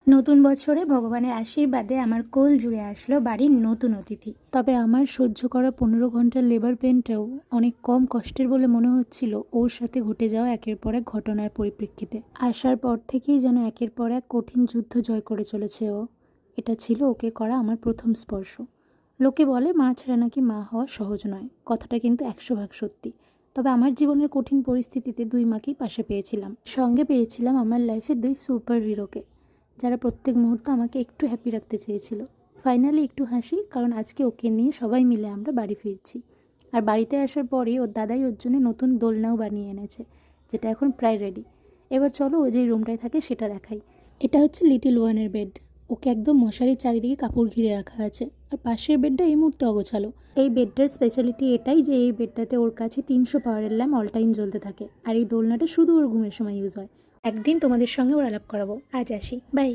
নতুন বছরে ভগবানের আশীর্বাদে আমার কোল জুড়ে আসলো বাড়ির নতুন অতিথি। তবে আমার সহ্য করা 15 ঘন্টার লেবার পেনটাও অনেক কম কষ্টের বলে মনে হচ্ছিল ওর সাথে ঘটে যাওয়া একের পর এক ঘটনার পরিপ্রেক্ষিতে। আসার পর থেকেই যেন একের পর এক কঠিন যুদ্ধ জয় করে চলেছে ও। এটা ছিল ওকে করা আমার প্রথম স্পর্শ। লোকে বলে মা ছাড়া নাকি মা হওয়া সহজ নয়, কথাটা কিন্তু 100% সত্যি। তবে আমার জীবনের কঠিন পরিস্থিতিতে 2 মাকেই পাশে পেয়েছিলাম, সঙ্গে পেয়েছিলাম আমার লাইফে 2 সুপার হিরোকে, যারা প্রত্যেক মুহূর্তে আমাকে একটু হ্যাপি রাখতে চেয়েছিল। ফাইনালি একটু হাসি, কারণ আজকে ওকে নিয়ে সবাই মিলে আমরা বাড়ি ফিরছি। আর বাড়িতে আসার পরেই ওর দাদাই ওর জন্য নতুন দোলনাও বানিয়ে এনেছে, যেটা এখন প্রায় রেডি। এবার চলো ও যেই রুমটায় থাকে সেটা দেখাই। এটা হচ্ছে লিটিল ওয়ানের বেড। ওকে একদম মশারির চারিদিকে কাপড় ঘিরে রাখা আছে। আর পাশের বেডটা এই মুহূর্তে অগোছালো। এই বেডটার স্পেশালিটি এটাই যে এই বেডটাতে ওর কাছে 300 পাওয়ারের ল্যাম্প অল টাইম জ্বলতে থাকে, আর এই দোলনাটা শুধু ওর ঘুমের সময় ইউজ হয়। একদিন তোমাদের সঙ্গে ওর আলাপ করাবো। আজ আসি, বাই।